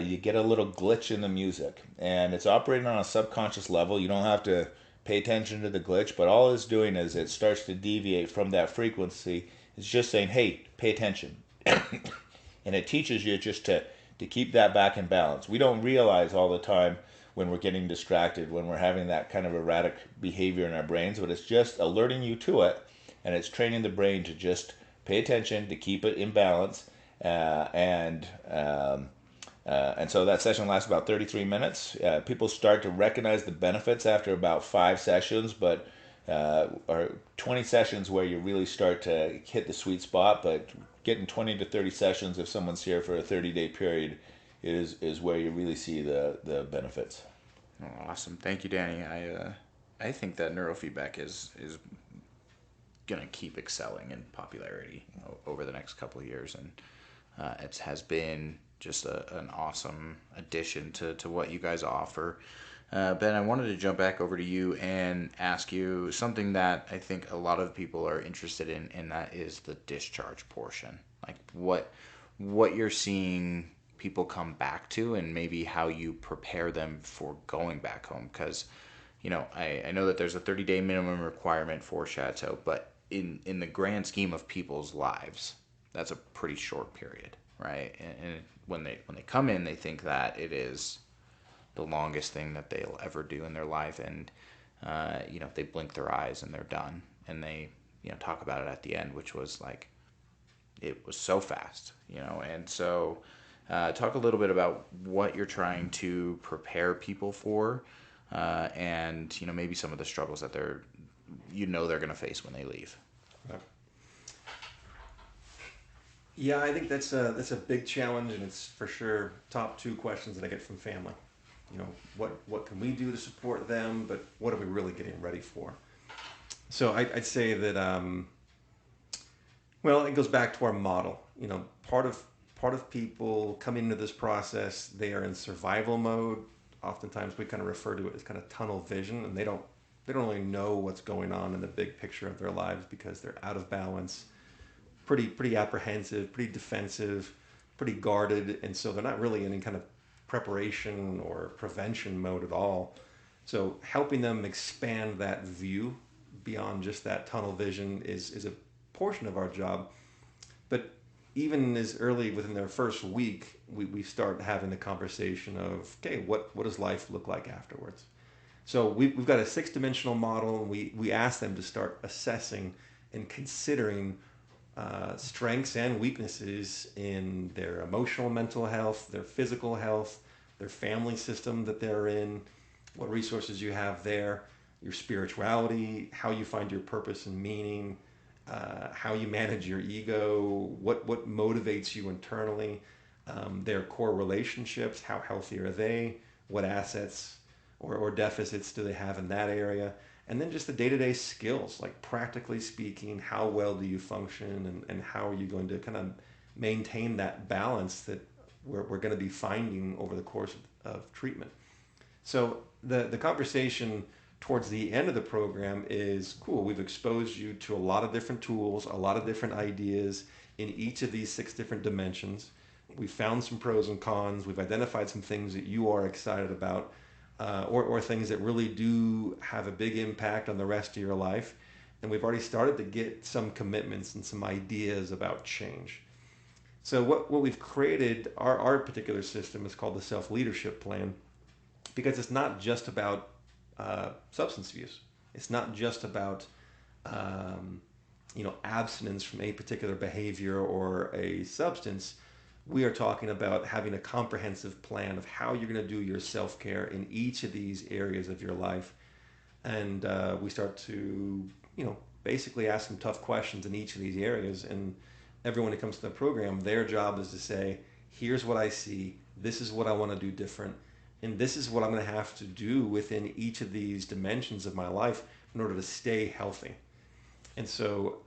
you get a little glitch in the music, and it's operating on a subconscious level. You don't have to pay attention to the glitch, but all it's doing is it starts to deviate from that frequency. It's just saying, hey, pay attention. And it teaches you just to keep that back in balance. We don't realize all the time when we're getting distracted, when we're having that kind of erratic behavior in our brains, but it's just alerting you to it, and it's training the brain to just pay attention, to keep it in balance, and so that session lasts about 33 minutes. People start to recognize the benefits after about 5 sessions, but or 20 sessions where you really start to hit the sweet spot. But getting 20 to 30 sessions, if someone's here for a 30-day period, is where you really see the benefits. Oh, awesome. Thank you, Danny. I think that neurofeedback is going to keep excelling in popularity over the next couple of years, and it has been just an awesome addition to what you guys offer. Ben, I wanted to jump back over to you and ask you something that I think a lot of people are interested in, and that is the discharge portion. Like what you're seeing people come back to, and maybe how you prepare them for going back home. Because, I know that there's a 30-day minimum requirement for Chateau, but in the grand scheme of people's lives, that's a pretty short period, right? And when they come in, they think that it is the longest thing that they'll ever do in their life, and they blink their eyes and they're done, and they talk about it at the end, which was like, it was so fast, and so talk a little bit about what you're trying to prepare people for, and maybe some of the struggles that they're going to face when they leave. Yeah, I think that's a big challenge, and it's for sure top 2 questions that I get from family. What can we do to support them, but what are we really getting ready for? So I'd say that it goes back to our model. Part of people coming into this process, they are in survival mode. Oftentimes we kind of refer to it as kind of tunnel vision, and they don't really know what's going on in the big picture of their lives because they're out of balance, pretty apprehensive, pretty defensive, pretty guarded, and so they're not really in any kind of preparation or prevention mode at all. So helping them expand that view beyond just that tunnel vision is a portion of our job. But even as early within their first week, we start having the conversation of, okay, what does life look like afterwards? So we've got a 6-dimensional model, and we ask them to start assessing and considering strengths and weaknesses in their emotional mental health, their physical health, their family system that they're in, what resources you have there, your spirituality, how you find your purpose and meaning, how you manage your ego, what motivates you internally, their core relationships, how healthy are they, what assets or deficits do they have in that area, and then just the day-to-day skills, like practically speaking, how well do you function, and how are you going to kind of maintain that balance that we're going to be finding over the course of treatment. So the conversation towards the end of the program is, cool, we've exposed you to a lot of different tools, a lot of different ideas in each of these 6 different dimensions. We've found some pros and cons. We've identified some things that you are excited about, or things that really do have a big impact on the rest of your life. And we've already started to get some commitments and some ideas about change. So what we've created, our particular system is called the Self-Leadership Plan, because it's not just about substance abuse. It's not just about abstinence from a particular behavior or a substance. We are talking about having a comprehensive plan of how you're going to do your self-care in each of these areas of your life. And we start to, basically ask some tough questions in each of these areas. And everyone who comes to the program, their job is to say, here's what I see, this is what I want to do different, and this is what I'm going to have to do within each of these dimensions of my life in order to stay healthy. And so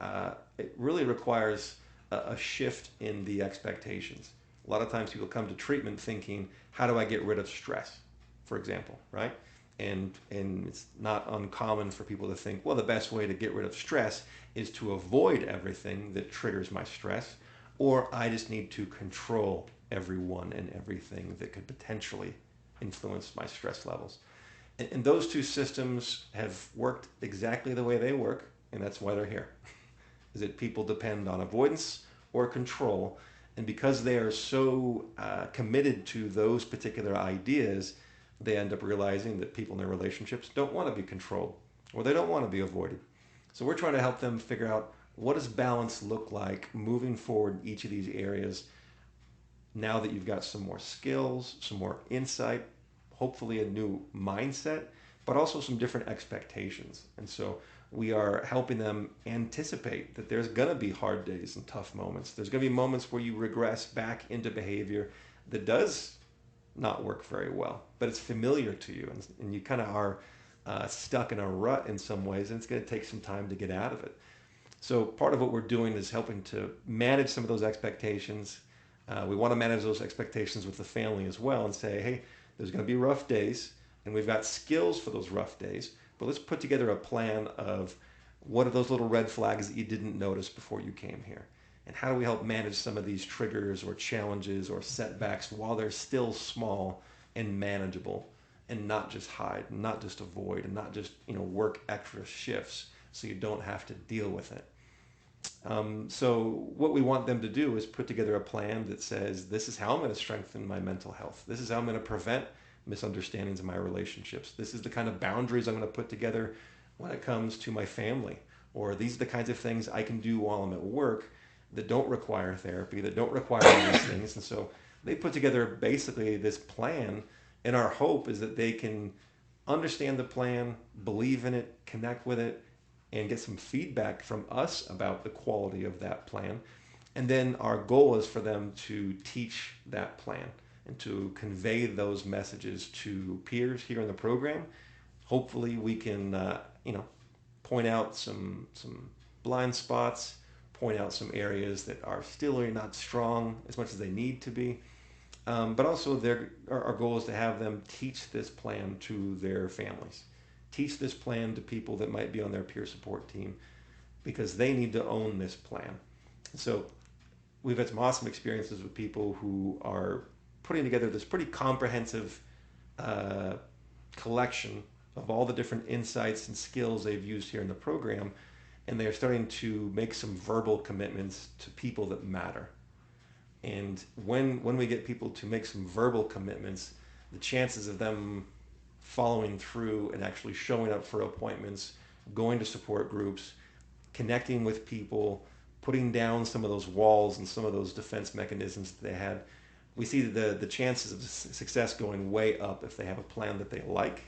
it really requires a shift in the expectations. A lot of times people come to treatment thinking, how do I get rid of stress, for example, right? And it's not uncommon for people to think, well, the best way to get rid of stress is to avoid everything that triggers my stress. or I just need to control everyone and everything that could potentially influence my stress levels. And those two systems have worked exactly the way they work, and that's why they're here. Is that people depend on avoidance or control, and because they are so committed to those particular ideas, they end up realizing that people in their relationships don't want to be controlled, or they don't want to be avoided. So we're trying to help them figure out, what does balance look like moving forward in each of these areas now that you've got some more skills, some more insight, hopefully a new mindset, but also some different expectations. And so we are helping them anticipate that there's going to be hard days and tough moments. There's going to be moments where you regress back into behavior that does not work very well, but it's familiar to you, and you kind of are stuck in a rut in some ways, and it's going to take some time to get out of it. So part of what we're doing is helping to manage some of those expectations. We want to manage those expectations with the family as well, and say, hey, there's going to be rough days, and we've got skills for those rough days, but let's put together a plan of what are those little red flags that you didn't notice before you came here, and how do we help manage some of these triggers or challenges or setbacks while they're still small and manageable, and not just hide, and not just avoid, and not just work extra shifts so you don't have to deal with it. So what we want them to do is put together a plan that says, this is how I'm going to strengthen my mental health. This is how I'm going to prevent misunderstandings in my relationships. This is the kind of boundaries I'm going to put together when it comes to my family. Or these are the kinds of things I can do while I'm at work that don't require therapy, that don't require these things. And so they put together basically this plan, and our hope is that they can understand the plan, believe in it, connect with it, and get some feedback from us about the quality of that plan. And then our goal is for them to teach that plan and to convey those messages to peers here in the program. Hopefully we can, point out some blind spots, point out some areas that are still not strong as much as they need to be. But also our goal is to have them teach this plan to their families. Teach this plan to people that might be on their peer support team, because they need to own this plan. So we've had some awesome experiences with people who are putting together this pretty comprehensive collection of all the different insights and skills they've used here in the program, and they're starting to make some verbal commitments to people that matter. And when we get people to make some verbal commitments, the chances of them following through and actually showing up for appointments, going to support groups, connecting with people, putting down some of those walls and some of those defense mechanisms that they had, we see the chances of success going way up if they have a plan that they like,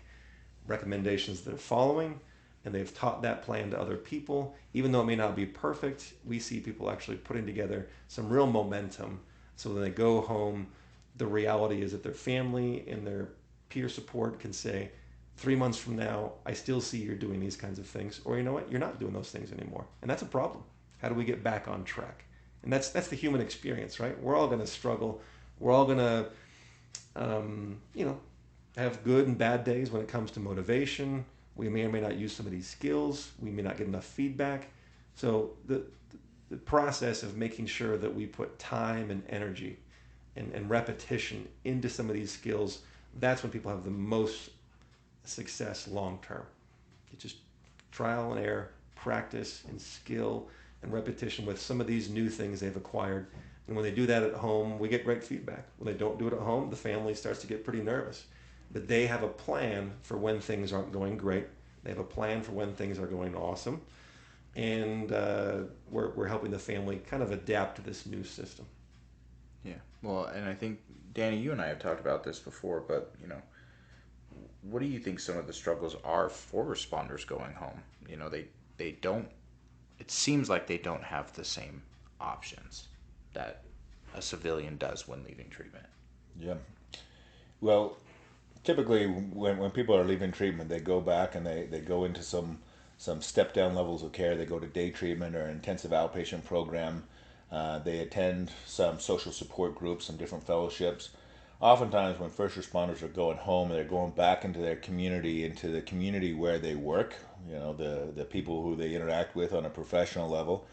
recommendations they're following, and they've taught that plan to other people. Even though it may not be perfect, we see people actually putting together some real momentum, so when they go home, the reality is that their family and their peer support can say, 3 months from now, I still see you're doing these kinds of things, or you know what, you're not doing those things anymore. And that's a problem. How do we get back on track? And that's the human experience, right? We're all going to struggle. We're all going to, have good and bad days when it comes to motivation. We may or may not use some of these skills. We may not get enough feedback. So the process of making sure that we put time and energy and repetition into some of these skills, that's when people have the most success long term. It's just trial and error, practice and skill and repetition with some of these new things they've acquired. And when they do that at home, we get great feedback. When they don't do it at home, the family starts to get pretty nervous. But they have a plan for when things aren't going great. They have a plan for when things are going awesome. And we're helping the family kind of adapt to this new system. Yeah. Well, and I think, Danny, you and I have talked about this before, but, what do you think some of the struggles are for responders going home? They don't, it seems like they don't have the same options that a civilian does when leaving treatment. Yeah. Well, typically when people are leaving treatment, they go back and they go into some step down levels of care. They go to day treatment or intensive outpatient program. They attend some social support groups, some different fellowships. Oftentimes when first responders are going home, they're going back into their community, into the community where they work, the people who they interact with on a professional level.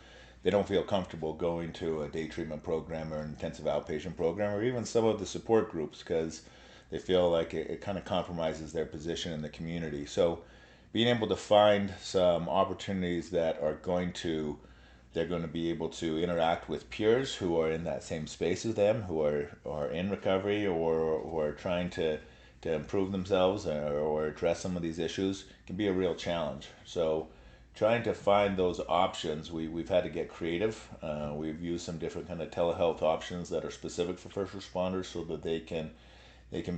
they don't feel comfortable going to a day treatment program or an intensive outpatient program or even some of the support groups because they feel like it kind of compromises their position in the community. So being able to find some opportunities that are they're going to be able to interact with peers who are in that same space as them, who are in recovery or who are trying to improve themselves or address some of these issues can be a real challenge. So trying to find those options, we've had to get creative. We've used some different kind of telehealth options that are specific for first responders so that they can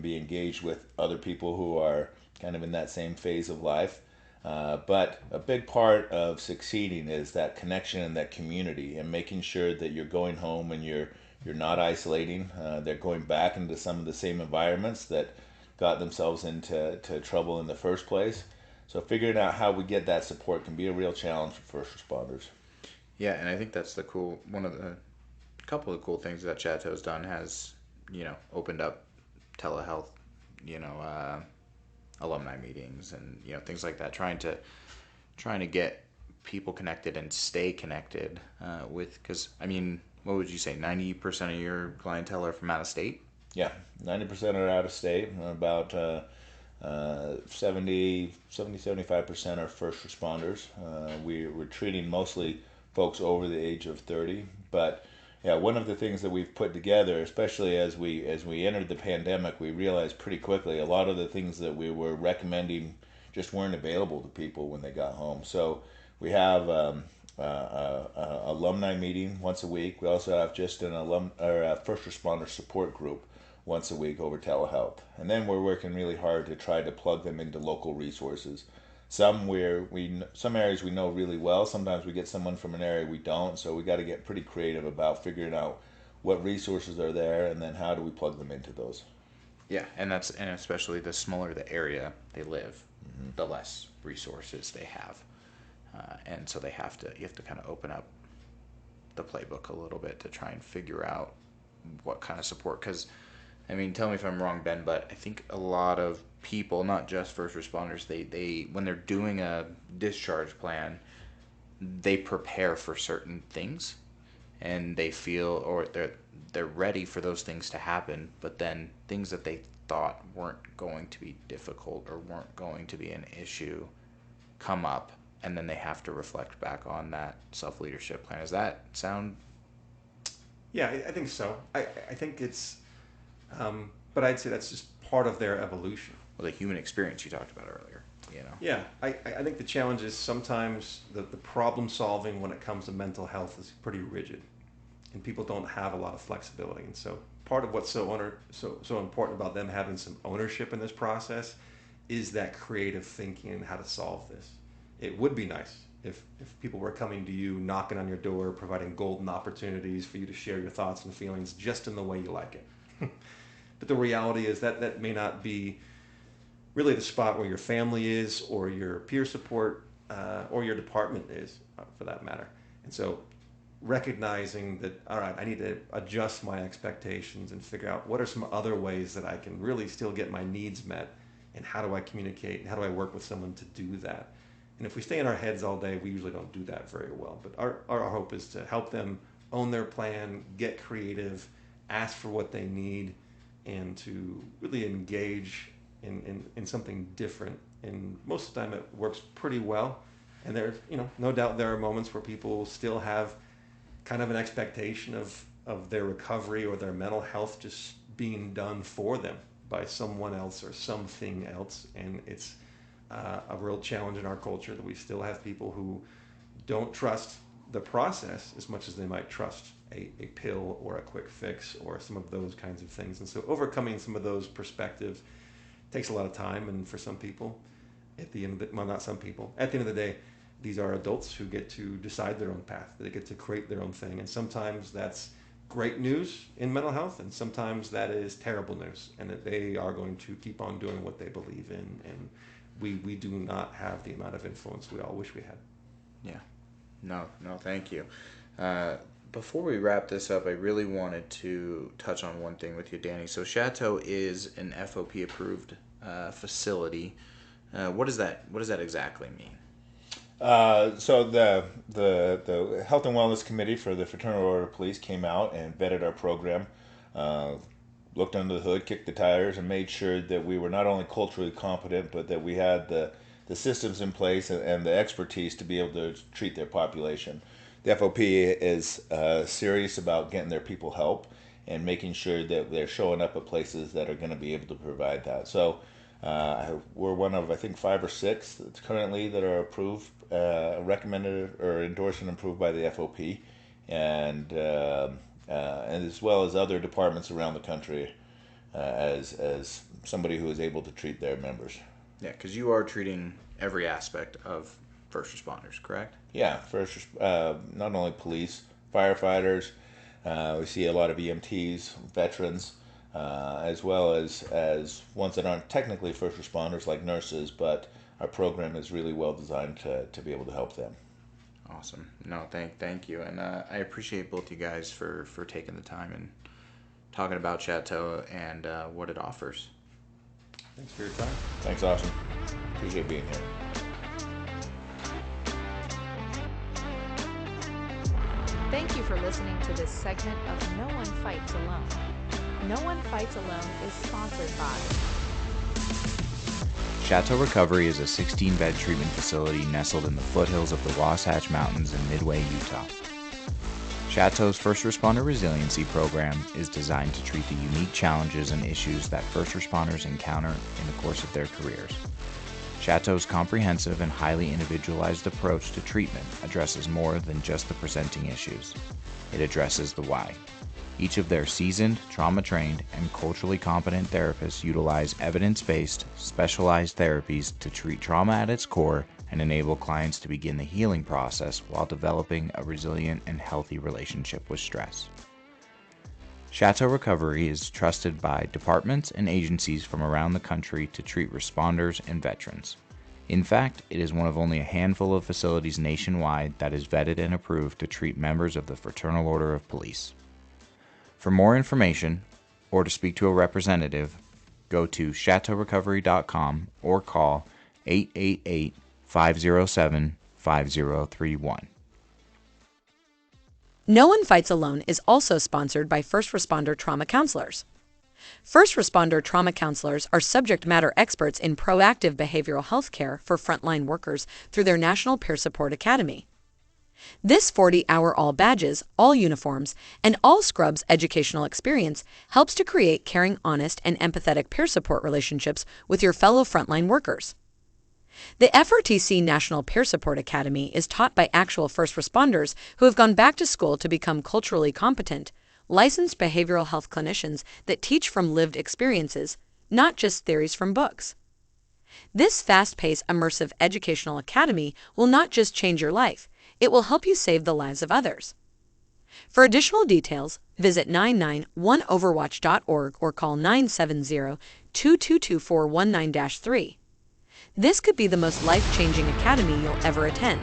be engaged with other people who are kind of in that same phase of life. But a big part of succeeding is that connection and that community and making sure that you're going home and you're not isolating. They're going back into some of the same environments that got themselves into trouble in the first place. So figuring out how we get that support can be a real challenge for first responders. Yeah, and I think that's couple of cool things that Chateau's done has, opened up telehealth, alumni meetings and things like that, trying to get people connected and stay connected because what would you say, 90% of your clientele are from out of state? Yeah, 90% are out of state. About 75% are first responders. We're treating mostly folks over the age of 30, but yeah, one of the things that we've put together, especially as we entered the pandemic, we realized pretty quickly a lot of the things that we were recommending just weren't available to people when they got home. So we have alumni meeting once a week. We also have just a first responder support group once a week over telehealth, and then we're working really hard to try to plug them into local resources. Some areas we know really well. Sometimes we get someone from an area we don't, so we got to get pretty creative about figuring out what resources are there, and then how do we plug them into those. Yeah, and especially the smaller the area they live, the less resources they have, and so you have to kind of open up the playbook a little bit to try and figure out what kind of support. Because tell me if I'm wrong, Ben, but I think a lot of people, not just first responders, they when they're doing a discharge plan, they prepare for certain things, and they feel or they're ready for those things to happen, but then things that they thought weren't going to be difficult or weren't going to be an issue come up, and then they have to reflect back on that self-leadership plan. Does that sound? Yeah, I think so. I think it's, but I'd say that's just part of their evolution. Well, the human experience you talked about earlier, Yeah, I think the challenge is sometimes the problem solving when it comes to mental health is pretty rigid, and people don't have a lot of flexibility. And so part of what's so important about them having some ownership in this process is that creative thinking and how to solve this. It would be nice if people were coming to you, knocking on your door, providing golden opportunities for you to share your thoughts and feelings just in the way you like it. But the reality is that may not be really the spot where your family is, or your peer support, or your department is, for that matter. And so recognizing that, all right, I need to adjust my expectations and figure out what are some other ways that I can really still get my needs met, and how do I communicate, and how do I work with someone to do that. And if we stay in our heads all day, we usually don't do that very well. But our hope is to help them own their plan, get creative, ask for what they need, and to really engage in something different. And most of the time it works pretty well. And there's, no doubt there are moments where people still have kind of an expectation of their recovery or their mental health just being done for them by someone else or something else. And it's a real challenge in our culture that we still have people who don't trust the process as much as they might trust a pill or a quick fix or some of those kinds of things. And so overcoming some of those perspectives takes a lot of time. And for some people, at the end of the, well, not some people, at the end of the day, these are adults who get to decide their own path. They get to create their own thing. And sometimes that's great news in mental health, and sometimes that is terrible news, and that they are going to keep on doing what they believe in. And we do not have the amount of influence we all wish we had. Yeah. No, thank you. Before we wrap this up, I really wanted to touch on one thing with you, Danny. So Chateau is an FOP approved facility. What does that exactly mean? So the Health and Wellness Committee for the Fraternal Order of Police came out and vetted our program, uh, looked under the hood, kicked the tires, and made sure that we were not only culturally competent, but that we had the systems in place and the expertise to be able to treat their population. The FOP is serious about getting their people help and making sure that they're showing up at places that are going to be able to provide that. So we're one of, I think, 5 or 6 that's currently that are approved, recommended or endorsed and approved by the FOP, and as well as other departments around the country, as somebody who is able to treat their members. Yeah, because you are treating every aspect of first responders, correct? Yeah, not only police, firefighters. We see a lot of EMTs, veterans, as well as ones that aren't technically first responders like nurses, but our program is really well designed to be able to help them. Awesome. No, thank you, and I appreciate both you guys for taking the time and talking about Chateau and what it offers. Thanks for your time. Thanks, Austin. Appreciate being here. Thank you for listening to this segment of No One Fights Alone. No One Fights Alone is sponsored by Chateau Recovery is a 16-bed treatment facility nestled in the foothills of the Wasatch Mountains in Midway, Utah. Chateau's First Responder Resiliency Program is designed to treat the unique challenges and issues that first responders encounter in the course of their careers. Chateau's comprehensive and highly individualized approach to treatment addresses more than just the presenting issues. It addresses the why. Each of their seasoned, trauma-trained, and culturally competent therapists utilize evidence-based, specialized therapies to treat trauma at its core and enable clients to begin the healing process while developing a resilient and healthy relationship with stress. Chateau Recovery is trusted by departments and agencies from around the country to treat responders and veterans. In fact, it is one of only a handful of facilities nationwide that is vetted and approved to treat members of the Fraternal Order of Police. For more information or to speak to a representative, go to chateaurecovery.com or call 888-507-5031. No One Fights Alone is also sponsored by First Responder Trauma Counselors. First Responder Trauma Counselors are subject matter experts in proactive behavioral health care for frontline workers through their National Peer Support Academy. This 40-hour all badges, all uniforms, and all scrubs educational experience helps to create caring, honest, and empathetic peer support relationships with your fellow frontline workers. The FRTC National Peer Support Academy is taught by actual first responders who have gone back to school to become culturally competent, licensed behavioral health clinicians that teach from lived experiences, not just theories from books. This fast-paced, immersive educational academy will not just change your life, it will help you save the lives of others. For additional details, visit 991overwatch.org or call 970-222-419-3. This could be the most life-changing academy you'll ever attend.